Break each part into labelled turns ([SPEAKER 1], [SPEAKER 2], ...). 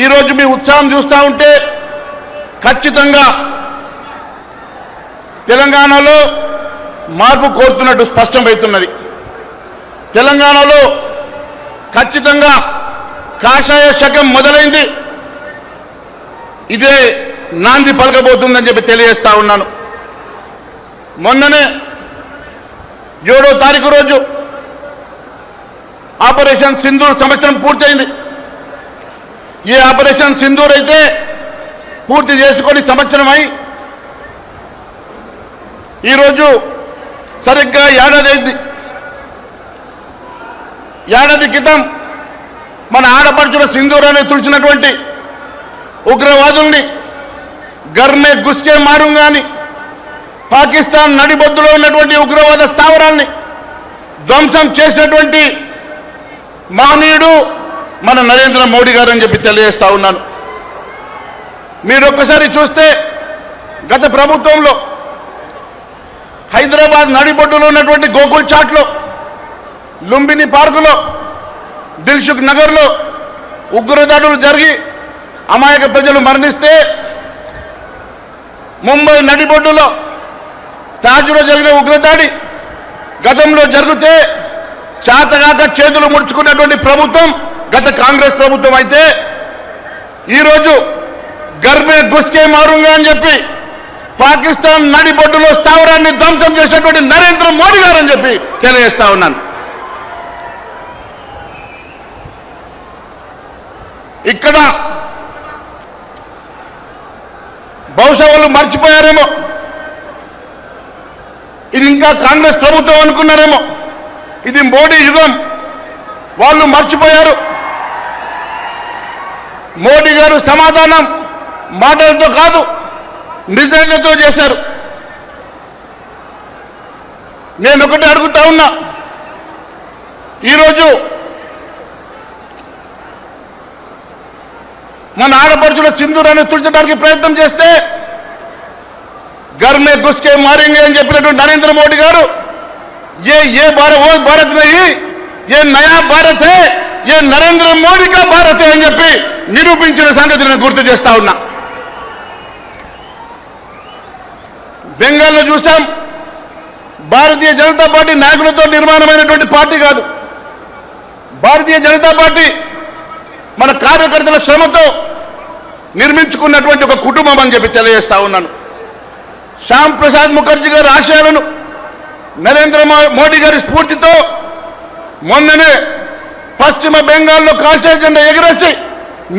[SPEAKER 1] ఈరోజు మీ ఉత్సాహం చూస్తూ ఉంటే ఖచ్చితంగా తెలంగాణలో మార్పు కోరుతున్నట్టు స్పష్టమవుతున్నది. తెలంగాణలో ఖచ్చితంగా కాషాయ శకం మొదలైంది. ఇదే నాంది పలకబోతుందని చెప్పి తెలియజేస్తా ఉన్నాను. మొన్ననే 7వ తారీఖు రోజు ఆపరేషన్ సింధూర్ సంవత్సరం పూర్తయింది. ఈ ఆపరేషన్ సింధూర్ అయితే పూర్తి చేసుకొని సంవత్సరమై ఈరోజు సరిగ్గా ఏడాది అయింది. ఏడాది క్రితం మన ఆడపడుచుల సింధూరాన్ని తుడిచినటువంటి ఉగ్రవాదుల్ని గర్మే గుస్కే మారుంగాని పాకిస్తాన్ నడిబొద్దులో ఉన్నటువంటి ఉగ్రవాద స్థావరాల్ని ధ్వంసం చేసినటువంటి మహనీయుడు మన నరేంద్ర మోడీ గారు అని చెప్పి తెలియజేస్తా ఉన్నాను. మీరు ఒక్కసారి చూస్తే గత ప్రభుత్వంలో హైదరాబాద్ నడిబొడ్డులో ఉన్నటువంటి గోకుల్ చాట్లో, లుంబిని పార్కులో, దిల్సుఖ్ నగర్లో ఉగ్రదాడులు జరిగి అమాయక ప్రజలు మరణిస్తే, ముంబై నడిబొడ్డులో తాజ్లో జరిగిన ఉగ్రదాడి గతంలో జరిగితే చాతగాక చేతులు ముడుచుకున్నటువంటి ప్రభుత్వం గత కాంగ్రెస్ ప్రభుత్వం అయితే, ఈరోజు గర్మే గుస్కే మారుంగా అని చెప్పి పాకిస్తాన్ నడిబొడ్డులో స్థావరాన్ని ధ్వంసం చేసినటువంటి నరేంద్ర మోడీ గారు అని చెప్పి తెలియజేస్తా ఉన్నాను. ఇక్కడ బహుశా వాళ్ళు మర్చిపోయారేమో, ఇది ఇంకా కాంగ్రెస్ ప్రభుత్వం అనుకున్నారేమో, ఇది మోడీ యుగం. వాళ్ళు మర్చిపోయారు. మోడీ గారు సమాధానం మాటలతో కాదు, నిజాలతో చేశారు. నేను ఒకటి అడుగుతా ఉన్నా, ఈరోజు మన ఆడపడుచుల సింధూరాన్ని తుడిచడానికి ప్రయత్నం చేస్తే घर में घुस के मारेंगे అని చెప్పినటువంటి నరేంద్ర మోడీ గారు ये भारत वो भारत नहीं, ये नया भारत है, ये नरेंद्र मोदी का भारत है అని చెప్పి నిరూపించిన సంగతి నేను గుర్తు చేస్తా ఉన్నా. బెంగాల్లో చూసాం, భారతీయ జనతా పార్టీ నాయకులతో నిర్మాణమైనటువంటి పార్టీ కాదు. భారతీయ జనతా పార్టీ మన కార్యకర్తల శ్రమతో నిర్మించుకున్నటువంటి ఒక కుటుంబం అని చెప్పి తెలియజేస్తా ఉన్నాను. శ్యామ్ ప్రసాద్ ముఖర్జీ గారి ఆశయాలను నరేంద్ర మోడీ గారి స్ఫూర్తితో మొన్ననే పశ్చిమ బెంగాల్లో కాషాయ జెండా ఎగరేసి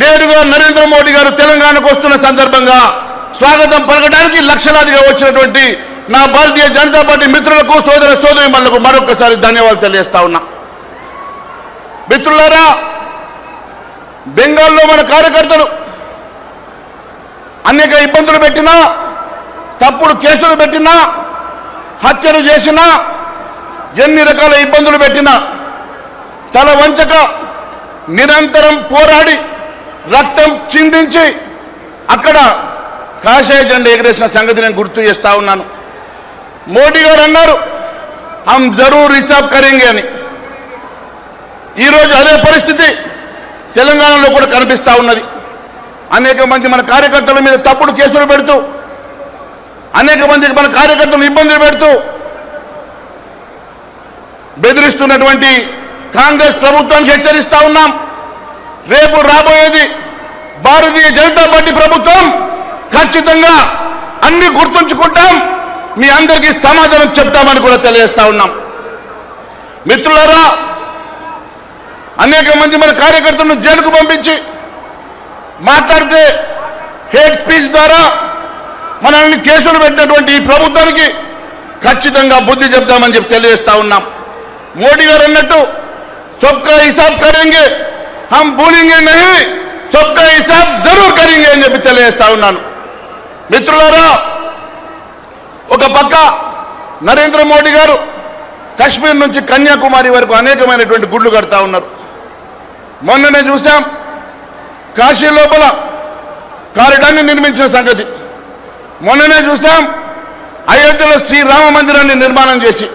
[SPEAKER 1] నేరుగా నరేంద్ర మోడీ గారు తెలంగాణకు వస్తున్న సందర్భంగా స్వాగతం పలకడానికి లక్షలాదిగా వచ్చినటువంటి నా భారతీయ జనతా పార్టీ మిత్రులకు, సోదర సోదరీమణులకు మరొకసారి ధన్యవాదాలు తెలియజేస్తా ఉన్నా. మిత్రులారా, బెంగాల్లో మన కార్యకర్తలు అనేక ఇబ్బందులు పెట్టినా, తప్పుడు కేసులు పెట్టినా, హత్యలు చేసినా, ఎన్ని రకాల ఇబ్బందులు పెట్టినా తల వంచక నిరంతరం పోరాడి రక్తం చిందించి అక్కడ కాషాయ జెండా ఎగరేసిన సంగతి నేను గుర్తు చేస్తా ఉన్నాను. మోడీ గారు అన్నారు, హమ్ జరూర్ హిసాబ్ కరేంగే అని. ఈరోజు అదే పరిస్థితి తెలంగాణలో కూడా కనిపిస్తా ఉన్నది. అనేక మంది మన కార్యకర్తల మీద తప్పుడు కేసులు పెడుతూ, అనేక మందికి మన కార్యకర్తలు ఇబ్బందులు పెడుతూ బెదిరిస్తున్నటువంటి కాంగ్రెస్ ప్రభుత్వానికి హెచ్చరిస్తా ఉన్నాం. రేపు రాబోయేది భారతీయ జనతా పార్టీ ప్రభుత్వం. ఖచ్చితంగా అన్ని గుర్తుంచుకుంటాం, మీ అందరికీ సమాధానం చెప్తామని కూడా తెలియజేస్తా ఉన్నాం. మిత్రులారా, అనేక మంది మన కార్యకర్తలను జైలుకు పంపించి మాట్లాడితే హేట్ స్పీచ్ ద్వారా మనల్ని కేసులు పెట్టినటువంటి ఈ ప్రభుత్వానికి ఖచ్చితంగా బుద్ధి చెప్తామని చెప్పి తెలియజేస్తా ఉన్నాం. మోడీ గారు అన్నట్టు సబ్కా హిసాబ్ కరేంగే, హమ్ భూలేంగే నహీ, సబ్కా హిసాబ్ జరూర్ కరేంగే అని చెప్పి తెలియజేస్తా ఉన్నాను. మిత్రులారా, ఒక పక్క నరేంద్ర మోడీ గారు కశ్మీర్ నుంచి కన్యాకుమారి వరకు అనేకమైనటువంటి గుళ్ళు కడతా ఉన్నారు. మొన్ననే చూసాం, కాశీ లోపల కారిడార్ని నిర్మించిన సంగతి. మొన్ననే చూసాం, అయోధ్యలో శ్రీరామ మందిరాన్ని నిర్మాణం చేసి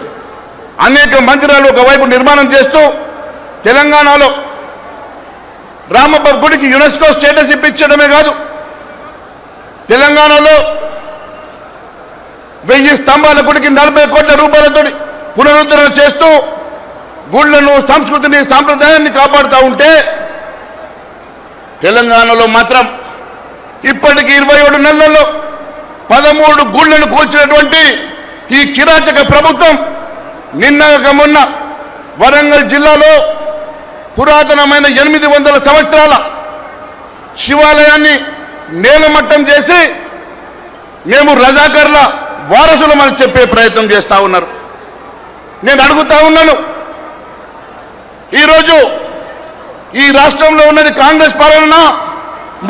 [SPEAKER 1] అనేక మందిరాలు ఒకవైపు నిర్మాణం చేస్తూ తెలంగాణలో రామప్ప గుడికి యునెస్కో స్టేటస్ ఇప్పించడమే కాదు, తెలంగాణలో 1000 స్తంభాల గుడికి 40 కోట్ల రూపాయలతో పునరుద్ధరణ చేస్తూ గుళ్లను, సంస్కృతిని, సాంప్రదాయాన్ని కాపాడుతూ ఉంటే తెలంగాణలో మాత్రం ఇప్పటికి 27 నెలల్లో 13 గుళ్లను కూల్చినటువంటి ఈ కిరాచక ప్రభుత్వం నిన్నక మొన్న వరంగల్ జిల్లాలో పురాతనమైన 800 సంవత్సరాల శివాలయాన్ని నేలమట్టం చేసి మేము రజాకర్ల వారసులమని చెప్పే ప్రయత్నం చేస్తూ ఉన్నారు. నేను అడుగుతా ఉన్నాను, ఈరోజు ఈ రాష్ట్రంలో ఉన్నది కాంగ్రెస్ పాలన,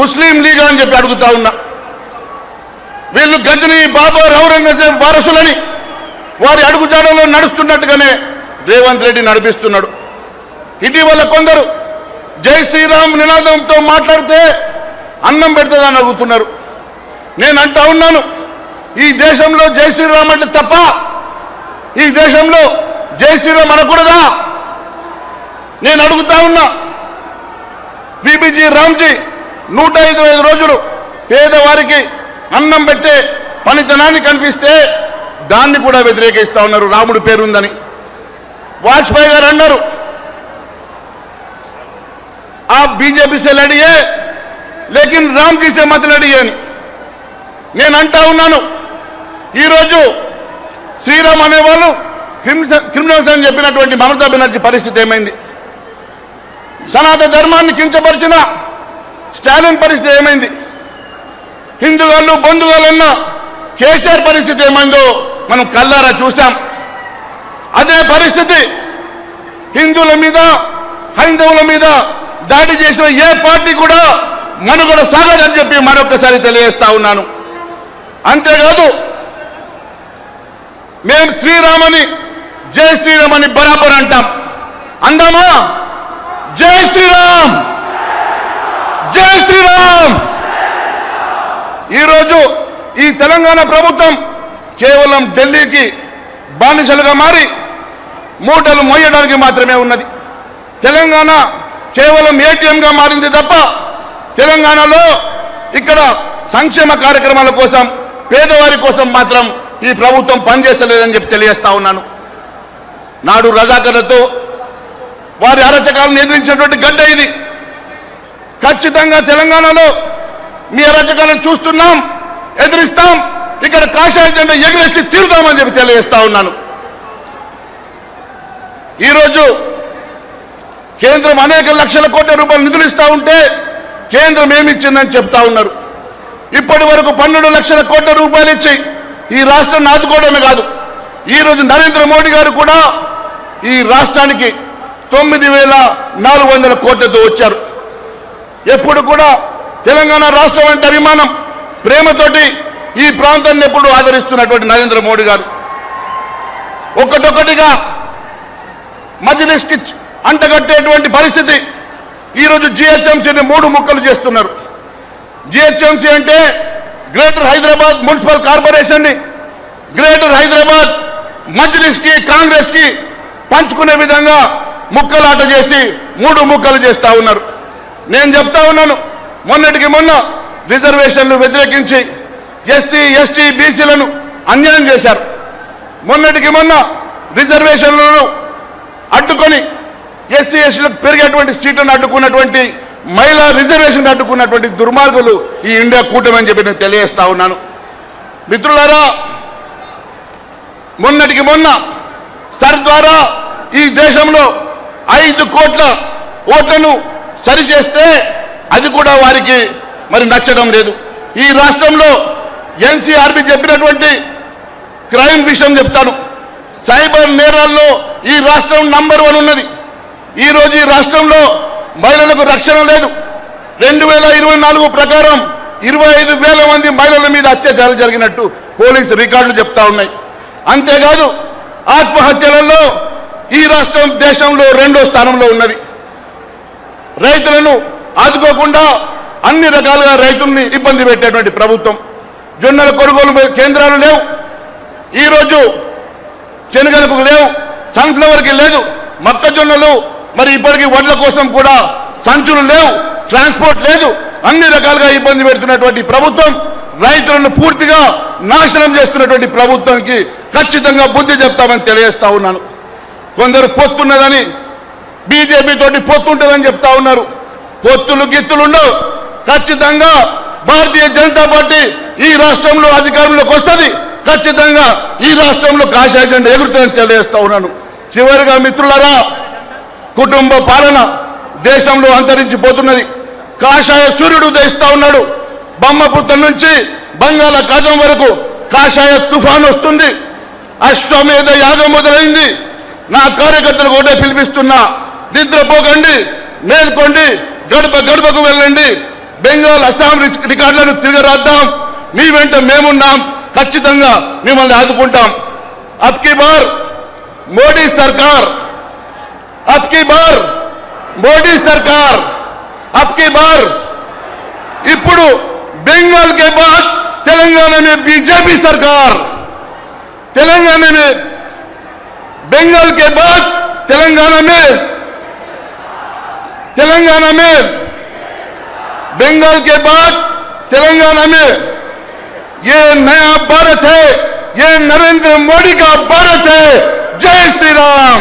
[SPEAKER 1] ముస్లిం లీగ్ అని చెప్పి అడుగుతా ఉన్నా. వీళ్ళు గజనీ, బాబర్, ఔరంగజేబ్ వారసులని వారి అడుగుజాడలో నడుస్తున్నట్టుగానే రేవంత్ రెడ్డి నడిపిస్తున్నాడు. ఇటీవల కొందరు జై శ్రీరామ్ నినాదంతో మాట్లాడితే అన్నం పెడుతుందని అడుగుతున్నారు. నేను అంటా ఉన్నాను, ఈ దేశంలో జై శ్రీరామ్ అంటే తప్ప, ఈ దేశంలో జై శ్రీరామ్ అనకూడదా? నేను అడుగుతా ఉన్నా. బీబీజీ రామ్జీ 105 రోజులు పేదవారికి అన్నం పెట్టే పనితనాన్ని కనిపిస్తే దాన్ని కూడా వ్యతిరేకిస్తా ఉన్నారు. రాముడి పేరుందని వాజ్పేయి గారు అన్నారు, ఆ బీజేపీ से लड़िए लेकिन राम जी से मत लड़िए అని. నేను అంటా ఉన్నాను, ఈరోజు శ్రీరామ్ అనేవాళ్ళు క్రిమినల్స్ అని చెప్పినటువంటి మమతా బెనర్జీ పరిస్థితి ఏమైంది? సనాతన ధర్మాన్ని కించపరిచిన స్టాలిన్ పరిస్థితి ఏమైంది? హిందువులు బంధువులన్న కేసీఆర్ పరిస్థితి ఏమైందో మనం కళ్ళారా చూసాం. అదే పరిస్థితి హిందువుల మీద, హైందవుల మీద దాడి చేసిన ఏ పార్టీ కూడా మనుగడ సాగదని చెప్పి మరొకసారి తెలియజేస్తా ఉన్నాను. అంతేకాదు, మేము శ్రీరామని, జై శ్రీరామ్ అని బరాబర్ అంటాం. అందామా? జై శ్రీరామ్, జై శ్రీరామ్. ఈరోజు ఈ తెలంగాణ ప్రభుత్వం కేవలం ఢిల్లీకి బానిసలుగా మారి మూటలు మోయడానికి మాత్రమే ఉన్నది. తెలంగాణ కేవలం ఏటీఎంగా మారింది తప్ప తెలంగాణలో ఇక్కడ సంక్షేమ కార్యక్రమాల కోసం, పేదవారి కోసం మాత్రం ఈ ప్రభుత్వం పనిచేస్తలేదని చెప్పి తెలియజేస్తా ఉన్నాను. నాడు రజాకర్లతో వారి అరచకాలను ఎదిరించినటువంటి గడ్డ ఇది. ఖచ్చితంగా తెలంగాణలో మీ అరచకాలను చూస్తున్నాం, ఎదిరిస్తాం, ఇక్కడ కాషాయ జెండా ఎగిరేసి తీరుతామని చెప్పి తెలియజేస్తా ఉన్నాను. ఈరోజు కేంద్రం అనేక లక్షల కోట్ల రూపాయలు నిధులు ఇస్తా ఉంటే కేంద్రం ఏమిచ్చిందని చెప్తా ఉన్నారు. ఇప్పటి వరకు 12 లక్షల కోట్ల రూపాయలు ఇచ్చి ఈ రాష్ట్రాన్ని ఆదుకోవడమే కాదు, ఈరోజు నరేంద్ర మోడీ గారు కూడా ఈ రాష్ట్రానికి 9,400 కోట్లతో వచ్చారు. ఎప్పుడు కూడా తెలంగాణ రాష్ట్రం అంటే అభిమానం, ప్రేమతోటి ఈ ప్రాంతాన్ని ఎప్పుడు ఆదరిస్తున్నటువంటి నరేంద్ర మోడీ గారు ఒక్కటొక్కటిగా మజ్లిస్కి అంటగట్టేటువంటి పరిస్థితి. ఈరోజు జిహెచ్ఎంసీని 3 ముక్కలు చేస్తున్నారు. జిహెచ్ఎంసీ అంటే గ్రేటర్ హైదరాబాద్ మున్సిపల్ కార్పొరేషన్ని గ్రేటర్ హైదరాబాద్ మజ్లిస్కి, కాంగ్రెస్కి పంచుకునే విధంగా ముక్కలాట చేసి 3 ముక్కలు చేస్తా ఉన్నారు. నేను చెప్తా ఉన్నాను, మొన్నటికి మొన్న రిజర్వేషన్లు వ్యతిరేకించి ఎస్సీ, ఎస్టీ, బీసీలను అన్యాయం చేశారు. మొన్నటికి మొన్న రిజర్వేషన్లను అడ్డుకొని ఎస్సీ, ఎస్టీలకు పెరిగేటువంటి సీట్లను అడ్డుకున్నటువంటి, మహిళా రిజర్వేషన్ అడ్డుకున్నటువంటి దుర్మార్గులు ఈ ఇండియా కూటమి అని చెప్పి నేను తెలియజేస్తా ఉన్నాను. మిత్రులారా, మొన్నటికి మొన్న సర్ ద్వారా ఈ దేశంలో 5 కోట్ల ఓట్లను సరిచేస్తే అది కూడా వారికి మరి నచ్చడం లేదు. ఈ రాష్ట్రంలో ఎన్సీఆర్బీ చెప్పినటువంటి క్రైమ్ విషయం చెప్తాను. సైబర్ నేరాల్లో ఈ రాష్ట్రం నంబర్ 1 ఉన్నది. ఈరోజు ఈ రాష్ట్రంలో మహిళలకు రక్షణ లేదు. 2024 ప్రకారం 25,000 మంది మహిళల మీద అత్యాచారాలు జరిగినట్టు పోలీసు రికార్డులు చెప్తా ఉన్నాయి. అంతేకాదు, ఆత్మహత్యలలో ఈ రాష్ట్రం దేశంలో 2వ స్థానంలో ఉన్నది. రైతులను ఆదుకోకుండా అన్ని రకాలుగా రైతుల్ని ఇబ్బంది పెట్టేటువంటి ప్రభుత్వం. జొన్నల కొనుగోలు కేంద్రాలు లేవు, ఈరోజు శనగలకు లేవు, సన్ఫ్లవర్కి లేదు, మొక్కజొన్నలు మరి ఇప్పటికీ వడ్ల కోసం కూడా సంచులు లేవు. ట్రాన్స్పోర్ట్ లేదు, అన్ని రకాలుగా ఇబ్బంది పెడుతున్నటువంటి ప్రభుత్వం, రైతులను పూర్తిగా నాశనం చేస్తున్నటువంటి ప్రభుత్వానికి ఖచ్చితంగా బుద్ధి చెప్తామని తెలియజేస్తా ఉన్నాను. కొందరు పొత్తున్నదని, బీజేపీ తోటి పొత్తుంటుందని చెప్తా ఉన్నారు. పొత్తులు గిత్తులు ఉండవు. ఖచ్చితంగా భారతీయ జనతా పార్టీ ఈ రాష్ట్రంలో అధికారంలోకి వస్తుంది. ఖచ్చితంగా ఈ రాష్ట్రంలో కాషాయ జెండా ఎగురుతుందని తెలియజేస్తా ఉన్నాను. చివరిగా మిత్రులారా, కుటుంబ పాలన దేశంలో అంతరించిపోతున్నది. కాషాయ సూర్యుడు ఉదయిస్తా ఉన్నాడు. బొమ్మపుత్త నుంచి బంగాళాఖాతం వరకు కాషాయ తుఫాన్ వస్తుంది. అశ్వమేధ యాగం మొదలైంది. నా కార్యకర్తలకు ఒకటే పిలిపిస్తున్నా, నిద్రపోకండి, మేల్కోండి, గడప గడపకు వెళ్ళండి, బెంగాల్ అస్సాం రికార్డులను తిరగరాద్దాం. మీ వెంట మేమున్నాం, ఖచ్చితంగా మిమ్మల్ని ఆదుకుంటాం. అబ్కి బార్ మోడీ సర్కార్, అబ్కి బార్ మోడీ సర్కార్, అబ్కి బార్. ఇప్పుడు బెంగాల్ के बाद तेलंगाना में बीजेपी सरकार, तेलंगाना में बंगाल के बाद तेलंगाना में बंगाल के बाद तेलंगाना में ये नया भारत है, ये नरेंद्र मोदी का भारत है। जय श्री राम।